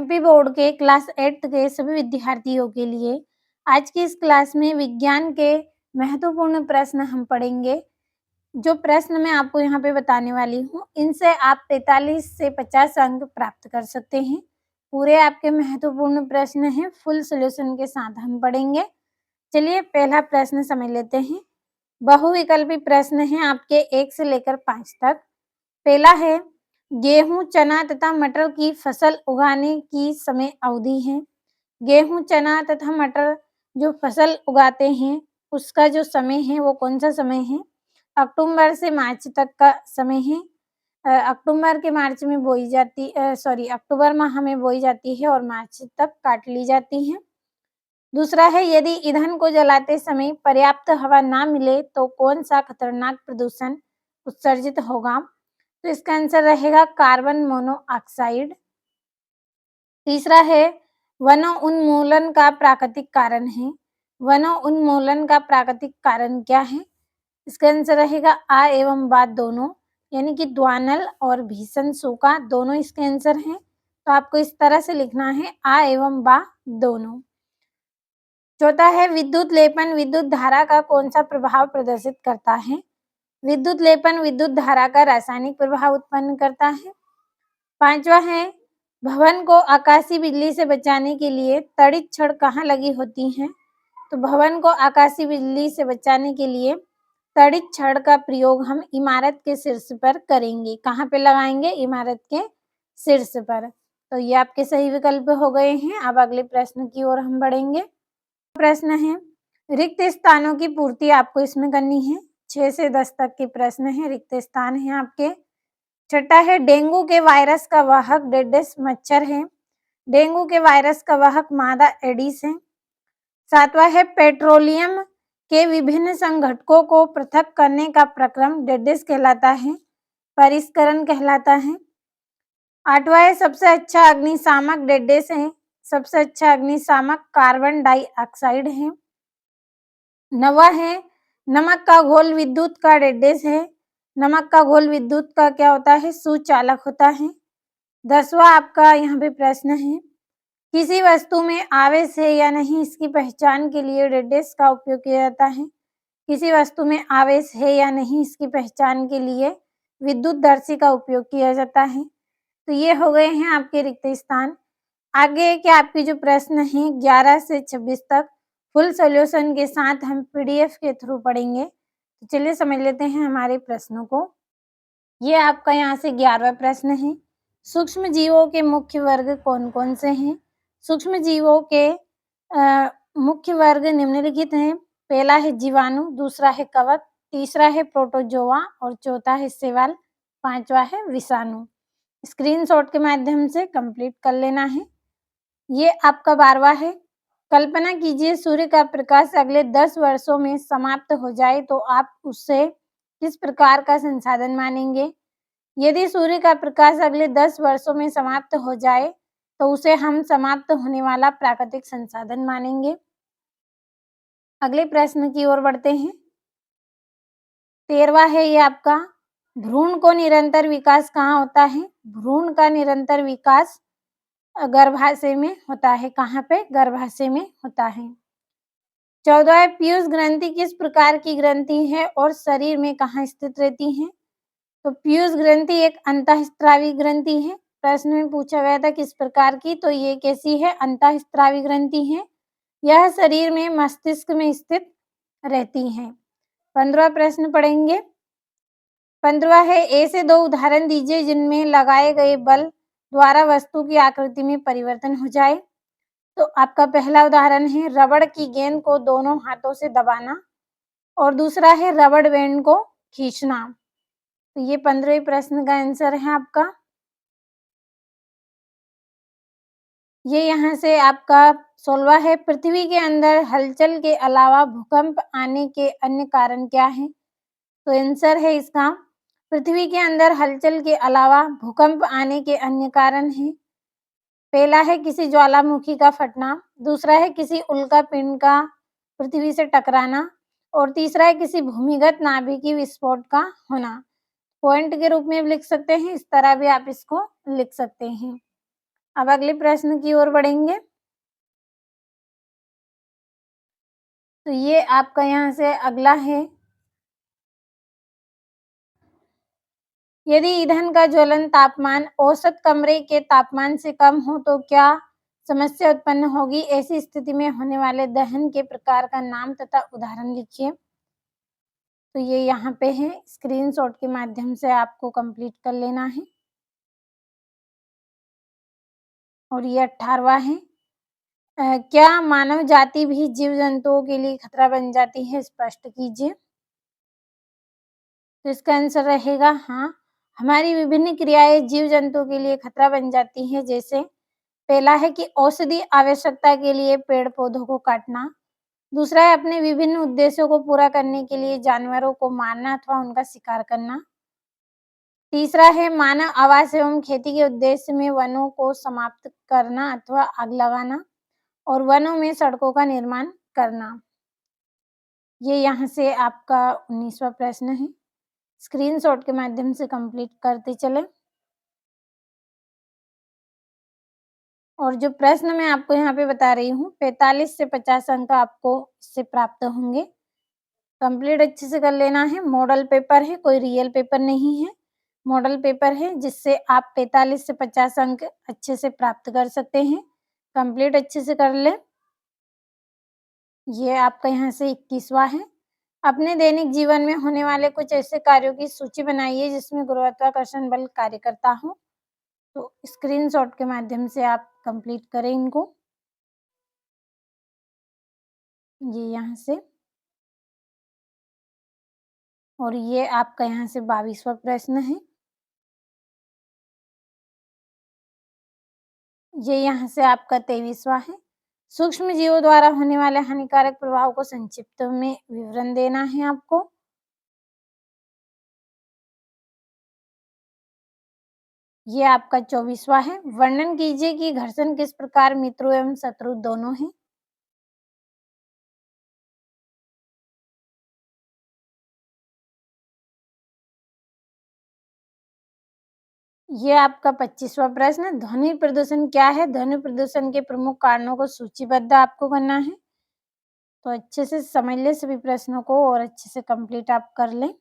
MP board के class 8th के सभी विद्यार्थियों के लिए आज की इस क्लास में विज्ञान के महत्वपूर्ण प्रश्न हम पढ़ेंगे। जो प्रश्न मैं आपको यहाँ पे बताने वाली हूँ, इनसे आप 43 से 50 अंक प्राप्त कर सकते हैं। पूरे आपके महत्वपूर्ण प्रश्न हैं, फुल सॉल्यूशन के साथ हम पढ़ेंगे। चलिए पहला प्रश्न समझ लेते हैं। बहुविकल्पी प्रश्न हैं आपके 1 से लेकर 5 तक। पहला है, गेहूं, चना तथा मटर की फसल उगाने की समय अवधि है। गेहूं, चना तथा मटर जो फसल उगाते हैं उसका जो समय है वो कौन सा समय है? अक्टूबर से मार्च तक का समय है। अक्टूबर के मार्च में बोई जाती अक्टूबर माह में बोई जाती है और मार्च तक काट ली जाती है। दूसरा है, यदि ईंधन को जलाते समय पर्याप्त हवा ना मिले तो कौन सा खतरनाक प्रदूषण उत्सर्जित होगा? तो इसका आंसर रहेगा कार्बन मोनोऑक्साइड। तीसरा है, वनोन्मूलन का प्राकृतिक कारण है। वनोन्मूलन का प्राकृतिक कारण क्या है? इसका आंसर रहेगा आ एवं बा दोनों, यानी कि द्वानल और भीषण सूखा दोनों इसके आंसर हैं। तो आपको इस तरह से लिखना है, आ एवं बा दोनों। चौथा है, विद्युत लेपन विद्युत धारा का कौन सा प्रभाव प्रदर्शित करता है? विद्युत लेपन विद्युत धारा का रासायनिक प्रभाव उत्पन्न करता है। पांचवा है, भवन को आकाशीय बिजली से बचाने के लिए तड़ित छड़ कहाँ लगी होती हैं? तो भवन को आकाशीय बिजली से बचाने के लिए तड़ित छड़ का प्रयोग हम इमारत के शीर्ष पर करेंगे। कहाँ पे लगाएंगे? इमारत के शीर्ष पर। तो ये आपके सही विकल्प हो गए हैं। अब अगले प्रश्न की ओर हम बढ़ेंगे। प्रश्न है, रिक्त स्थानों की पूर्ति आपको इसमें करनी है। 6 से 10 तक के प्रश्न हैं, रिक्त स्थान हैं आपके। छठा है, डेंगू के वायरस का वाहक डेडिस मच्छर है। डेंगू के वायरस का वाहक मादा एडिस है। सातवां है, पेट्रोलियम के विभिन्न संघटकों को पृथक करने का प्रक्रम डेडिस कहलाता है, परिष्करण कहलाता है। आठवां है, सबसे अच्छा अग्निशामक डेडिस है। सबसे अच्छा अग्निशामक कार्बन डाइऑक्साइड है। नवा है, नमक का घोल विद्युत का डेडिस है। नमक का घोल विद्युत का क्या होता है? सुचालक होता है। 10वां आपका यहाँ पे प्रश्न है, किसी वस्तु में आवेश है या नहीं इसकी पहचान के लिए डेडिस का उपयोग किया जाता है। किसी वस्तु में आवेश है या नहीं इसकी पहचान के लिए विद्युतदर्शी का उपयोग किया जाता है। तो ये हो गए हैं आपके रिक्त स्थान। आगे के आपके जो प्रश्न हैं 11 से 26 तक फुल सॉल्यूशन के साथ हम पीडीएफ के थ्रू पढ़ेंगे। तो चलिए समझ लेते हैं हमारे प्रश्नों को। ये आपका यहाँ से 11वां प्रश्न है, सूक्ष्म जीवों के मुख्य वर्ग कौन कौन से हैं? सूक्ष्म जीवों के मुख्य वर्ग निम्नलिखित हैं। पहला है जीवाणु, दूसरा है कवक, तीसरा है प्रोटोजोआ और चौथा है शैवाल, पांचवा है विषाणु। स्क्रीनशॉट के माध्यम से कंप्लीट कर लेना है। ये आपका 12वां है, कल्पना कीजिए सूर्य का प्रकाश अगले 10 वर्षों में समाप्त हो जाए तो आप उससे किस प्रकार का संसाधन मानेंगे? यदि सूर्य का प्रकाश अगले 10 वर्षों में समाप्त हो जाए तो उसे हम समाप्त होने वाला प्राकृतिक संसाधन मानेंगे। अगले प्रश्न की ओर बढ़ते हैं। 13वां है ये आपका, भ्रूण को निरंतर विकास कहाँ होता है? भ्रूण का निरंतर विकास गर्भाशय में होता है। कहाँ पे? गर्भाशय में होता है। 14वां, पीयूष ग्रंथि किस प्रकार की ग्रंथि है और शरीर में कहाँ स्थित रहती है? तो पीयूष ग्रंथि एक अंतःस्रावी ग्रंथि है। प्रश्न में पूछा गया था किस प्रकार की, तो ये कैसी है? अंतःस्रावी ग्रंथि है। यह शरीर में मस्तिष्क में स्थित रहती है। 15वां प्रश्न पढ़ेंगे। 15वां है, ऐसे दो उदाहरण दीजिए जिनमें लगाए गए बल द्वारा वस्तु की आकृति में परिवर्तन हो जाए। तो आपका पहला उदाहरण है रबड़ की गेंद को दोनों हाथों से दबाना और दूसरा है रबड़ बैंड को खींचना। तो ये 15वें प्रश्न का आंसर है आपका। ये यहाँ से आपका 16वां है, पृथ्वी के अंदर हलचल के अलावा भूकंप आने के अन्य कारण क्या है? तो आंसर है इसका, पृथ्वी के अंदर हलचल के अलावा भूकंप आने के अन्य कारण हैं। पहला है किसी ज्वालामुखी का फटना, दूसरा है किसी उल्का पिंड का पृथ्वी से टकराना और तीसरा है किसी भूमिगत नाभिकीय विस्फोट का होना। पॉइंट के रूप में भी लिख सकते हैं, इस तरह भी आप इसको लिख सकते हैं। अब अगले प्रश्न की ओर बढ़ेंगे। तो ये आपका यहाँ से अगला है। यदि ईंधन का ज्वलन तापमान औसत कमरे के तापमान से कम हो तो क्या समस्या उत्पन्न होगी? ऐसी स्थिति में होने वाले दहन के प्रकार का नाम तथा उदाहरण लिखिए। तो ये यहाँ पे है, स्क्रीनशॉट के माध्यम से आपको कंप्लीट कर लेना है। और ये 18वां है। क्या मानव जाति भी जीव-जंतुओं के लिए खतरा बन जाती है? स्पष्ट कीजिए। तो इसका आंसर रहेगा हाँ, हमारी विभिन्न क्रियाएँ जीव-जंतुओं के लिए खतरा बन जाती हैं। जैसे पहला है कि औषधि आवश्यकता के लिए पेड़-पौधों को काटना। दूसरा है अपने विभिन्न उद्देश्यों को पूरा करने के लिए जानवरों को मारना अथवा उनका शिकार करना। तीसरा है मानव आवास एवं खेती के उद्देश्य में वनों को समाप्त करना अथवा आग लगाना और वनों में सड़कों का निर्माण करना। ये यहाँ से आपका 19वां प्रश्न है। स्क्रीनशॉट के माध्यम से कंप्लीट करते चलें। और जो प्रश्न मैं आपको यहाँ पे बता रही हूँ, 45 से 50 अंक आपको इससे प्राप्त होंगे। कंप्लीट अच्छे से कर लेना है। मॉडल पेपर है, कोई रियल पेपर नहीं है। मॉडल पेपर है जिससे आप 45 से 50 अंक अच्छे से प्राप्त कर सकते हैं। कंप्लीट अच्छे से कर लें। ये आपका यहाँ से 21वां है। अपने दैनिक जीवन में होने वाले कुछ ऐसे कार्यों की सूची बनाइए जिसमें गुरुत्वाकर्षण बल कार्य करता हो। तो स्क्रीनशॉट के माध्यम से आप कंप्लीट करें इनको। ये यहाँ से। और ये आपका यहाँ से 22वां प्रश्न है। ये यहाँ से आपका 23वां है। सूक्ष्म जीवों द्वारा होने वाले हानिकारक प्रभाव को संक्षिप्त में विवरण देना है आपको। ये आपका 24वां है। वर्णन कीजिए कि घर्षण किस प्रकार मित्रों एवं शत्रु दोनों हैं। ये आपका 25वां प्रश्न, ध्वनि प्रदूषण क्या है? ध्वनि प्रदूषण के प्रमुख कारणों को सूचीबद्ध आपको करना है। तो अच्छे से समझ लें सभी प्रश्नों को और अच्छे से कंप्लीट आप कर लें।